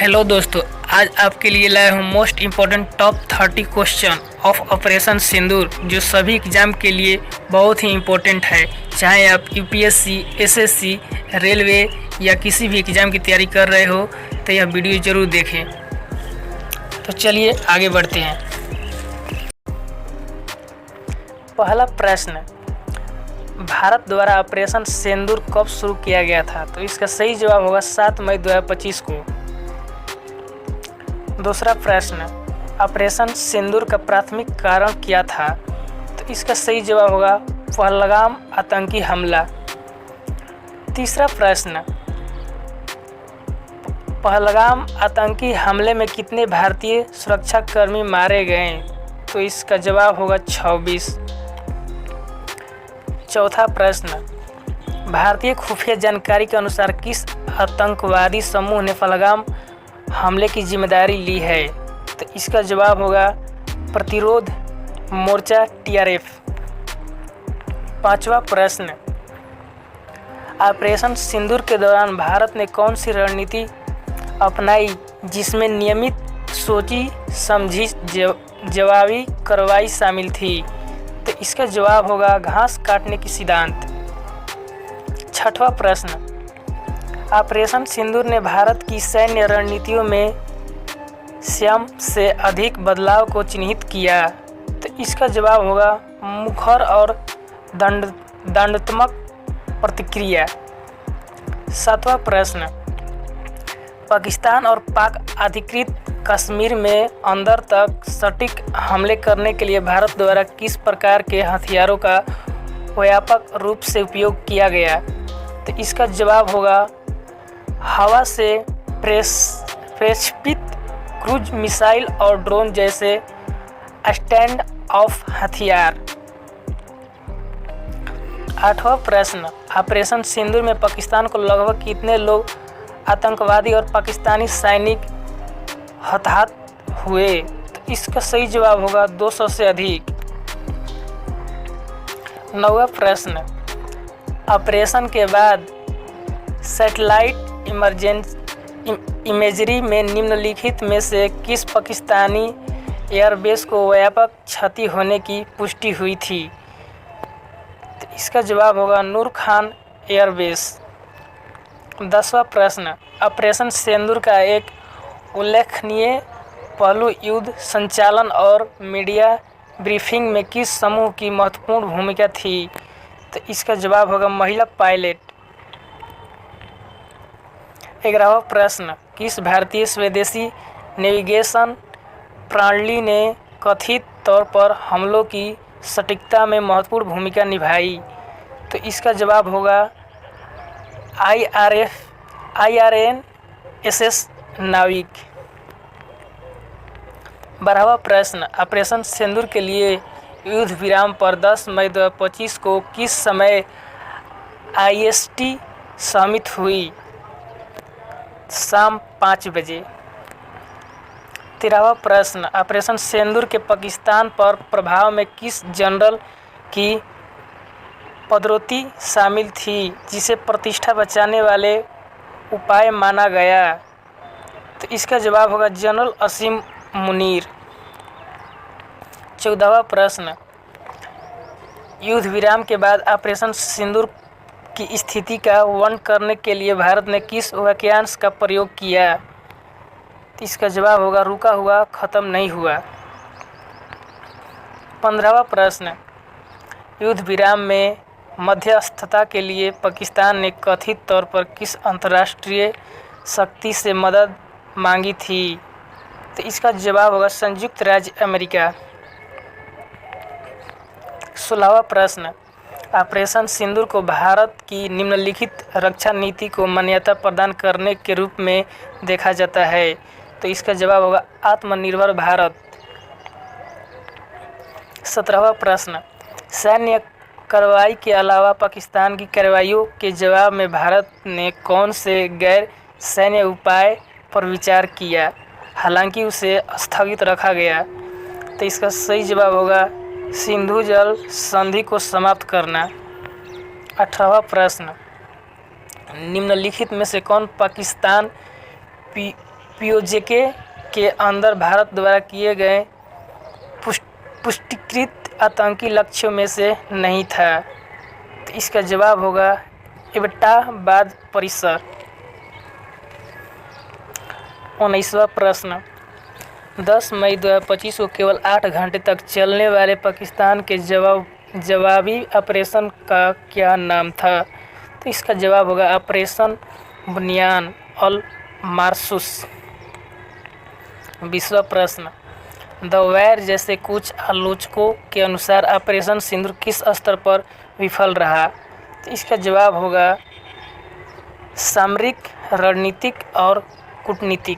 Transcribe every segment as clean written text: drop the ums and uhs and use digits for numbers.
Hello दोस्तों, आज आपके लिए लाया हूँ most important top 30 question of operation Sindoor, जो सभी एग्जाम के लिए बहुत ही इम्पोर्टेंट है। चाहे आप यूपीएससी, एसएससी, रेलवे या किसी भी एग्ज़ाम की तैयारी कर रहे हो तो यह वीडियो ज़रूर देखें। तो चलिए आगे बढ़ते हैं। पहला प्रश्न, भारत द्वारा ऑपरेशन सिंदूर कब शुरू किया गया था? तो इसका सही जवाब होगा 7 मई 2025 को। दूसरा प्रश्न, ऑपरेशन सिंदूर का प्राथमिक कारण क्या था? तो इसका सही जवाब होगा पहलगाम आतंकी हमला। तीसरा प्रश्न, पहलगाम आतंकी हमले में कितने भारतीय सुरक्षाकर्मी मारे गए? तो इसका जवाब होगा 26। चौथा प्रश्न, भारतीय खुफिया जानकारी के अनुसार किस आतंकवादी समूह ने पहलगाम हमले की जिम्मेदारी ली है? तो इसका जवाब होगा प्रतिरोध मोर्चा टीआरएफ। पांचवा प्रश्न, ऑपरेशन सिंदूर के दौरान भारत ने कौन सी रणनीति अपनाई जिसमें नियमित सोची समझी जवाबी कार्रवाई शामिल थी? तो इसका जवाब होगा घास काटने की सिद्धांत। छठवां प्रश्न, ऑपरेशन सिंदूर ने भारत की सैन्य रणनीतियों में स्वयं से अधिक बदलाव को चिन्हित किया। तो इसका जवाब होगा मुखर और दंडात्मक प्रतिक्रिया। सातवां प्रश्न, पाकिस्तान और पाक अधिकृत कश्मीर में अंदर तक सटीक हमले करने के लिए भारत द्वारा किस प्रकार के हथियारों का व्यापक रूप से उपयोग किया गया? तो इसका जवाब होगा हवा से प्रक्षेपित क्रूज मिसाइल और ड्रोन जैसे स्टैंड ऑफ हथियार। आठवां प्रश्न, ऑपरेशन सिंदूर में पाकिस्तान को लगभग कितने लोग आतंकवादी और पाकिस्तानी सैनिक हताहत हुए? तो इसका सही जवाब होगा 200 से अधिक। नौवां प्रश्न, ऑपरेशन के बाद सैटेलाइट इमेजरी में निम्नलिखित में से किस पाकिस्तानी एयरबेस को व्यापक क्षति होने की पुष्टि हुई थी? तो इसका जवाब होगा नूर खान एयरबेस। 10वां प्रश्न, ऑपरेशन सिंदूर का एक उल्लेखनीय पहलू युद्ध संचालन और मीडिया ब्रीफिंग में किस समूह की महत्वपूर्ण भूमिका थी? तो इसका जवाब होगा महिला पायलट। 11वां प्रश्न, किस भारतीय स्वदेशी नेविगेशन प्रणाली ने कथित तौर पर हमलों की सटीकता में महत्वपूर्ण भूमिका निभाई? तो इसका जवाब होगा IRNSS नाविक। 12वां प्रश्न, ऑपरेशन सिंदूर के लिए युद्ध विराम पर 10 मई 2025 को किस समय IST सहमति हुई? शाम 5 बजे। 13वां प्रश्न, ऑपरेशन सिंदूर के पाकिस्तान पर प्रभाव में किस जनरल की पदोन्नति शामिल थी जिसे प्रतिष्ठा बचाने वाले उपाय माना गया? तो इसका जवाब होगा जनरल असीम मुनीर। 14वां प्रश्न, युद्ध विराम के बाद ऑपरेशन सिंदूर की स्थिति का वर्णन करने के लिए भारत ने किस वाक्यांश का प्रयोग किया? तो इसका जवाब होगा रुका हुआ खत्म नहीं हुआ। 15वां प्रश्न, युद्ध विराम में मध्यस्थता के लिए पाकिस्तान ने कथित तौर पर किस अंतर्राष्ट्रीय शक्ति से मदद मांगी थी? तो इसका जवाब होगा संयुक्त राज्य अमेरिका। 16वां प्रश्न, ऑपरेशन सिंदूर को भारत की निम्नलिखित रक्षा नीति को मान्यता प्रदान करने के रूप में देखा जाता है? तो इसका जवाब होगा आत्मनिर्भर भारत। 17वां प्रश्न, सैन्य कार्रवाई के अलावा पाकिस्तान की कार्रवाइयों के जवाब में भारत ने कौन से गैर सैन्य उपाय पर विचार किया, हालांकि उसे स्थगित रखा गया? तो इसका सही जवाब होगा सिंधु जल संधि को समाप्त करना। 18वां प्रश्न, निम्नलिखित में से कौन पाकिस्तान पीओजेके के अंदर भारत द्वारा किए गए पुष्टिकृत आतंकी लक्ष्यों में से नहीं था। तो इसका जवाब होगा एबटाबाद परिसर। 19वां प्रश्न, 10 मई 2025 को केवल 8 घंटे तक चलने वाले पाकिस्तान के जवाबी ऑपरेशन का क्या नाम था? तो इसका जवाब होगा ऑपरेशन बुनियान अल मारसूस। 20वां प्रश्न, द वायर जैसे कुछ आलोचकों के अनुसार ऑपरेशन सिंदूर किस स्तर पर विफल रहा? तो इसका जवाब होगा सामरिक, रणनीतिक और कूटनीतिक।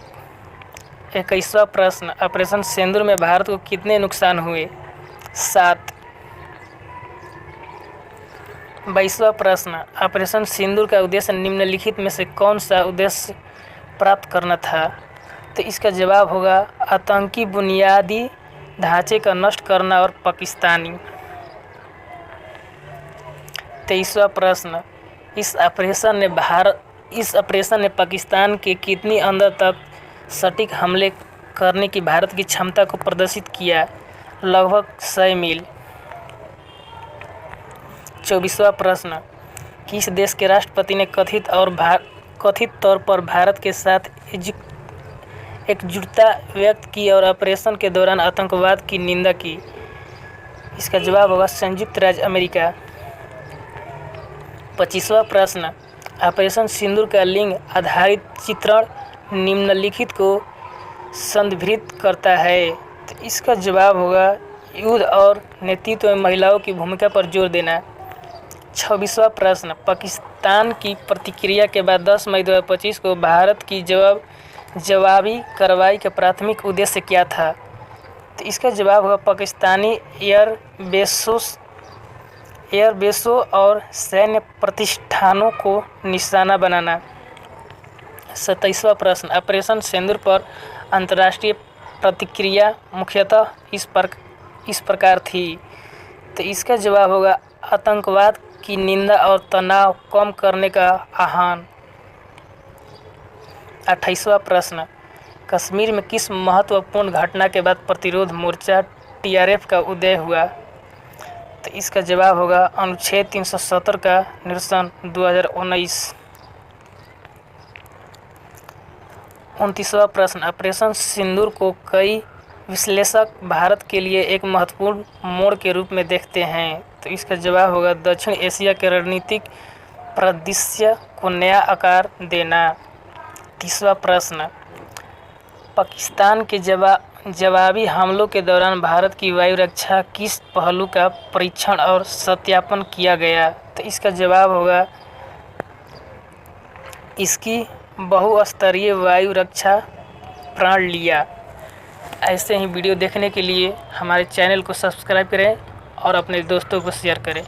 21वां प्रश्न, ऑपरेशन सिंदूर में भारत को कितने नुकसान हुए? 7। 22वां प्रश्न, ऑपरेशन सिंदूर का उद्देश्य निम्नलिखित में से कौन सा उद्देश्य प्राप्त करना था? तो इसका जवाब होगा आतंकी बुनियादी ढांचे का नष्ट करना और पाकिस्तानी। 23वां प्रश्न, इस ऑपरेशन ने पाकिस्तान के कितनी अंदर तक सटीक हमले करने की भारत की क्षमता को प्रदर्शित किया? लगभग 100 मील। 24वां प्रश्न, किस देश के राष्ट्रपति ने कथित तौर पर भारत के साथ एकजुटता व्यक्त की और ऑपरेशन के दौरान आतंकवाद की निंदा की? इसका जवाब होगा संयुक्त राज्य अमेरिका। 25वां प्रश्न, ऑपरेशन सिंदूर का लिंग आधारित चित्रण निम्नलिखित को संदर्भित करता है। तो इसका जवाब होगा युद्ध और नेतृत्व में महिलाओं की भूमिका पर जोर देना। 26वां प्रश्न, पाकिस्तान की प्रतिक्रिया के बाद 10 मई 2025 को भारत की जवाबी कार्रवाई का प्राथमिक उद्देश्य क्या था? तो इसका जवाब होगा पाकिस्तानी एयरबेसों और सैन्य प्रतिष्ठानों को निशाना बनाना। 27वां प्रश्न, ऑपरेशन सिंदूर पर अंतर्राष्ट्रीय प्रतिक्रिया मुख्यतः इस प्रकार थी। तो इसका जवाब होगा आतंकवाद की निंदा और तनाव कम करने का आह्वान। 28वां प्रश्न, कश्मीर में किस महत्वपूर्ण घटना के बाद प्रतिरोध मोर्चा TRF का उदय हुआ? तो इसका जवाब होगा अनुच्छेद 370 का निरसन 2019। 29वां प्रश्न, ऑपरेशन सिंदूर को कई विश्लेषक भारत के लिए एक महत्वपूर्ण मोड़ के रूप में देखते हैं। तो इसका जवाब होगा दक्षिण एशिया के रणनीतिक परिदृश्य को नया आकार देना। 30वां प्रश्न, पाकिस्तान के जवाबी हमलों के दौरान भारत की वायु रक्षा किस पहलू का परीक्षण और सत्यापन किया गया? तो इसका जवाब होगा इसकी बहुस्तरीय वायु रक्षा प्रणालियाँ। ऐसे ही वीडियो देखने के लिए हमारे चैनल को सब्सक्राइब करें और अपने दोस्तों को शेयर करें।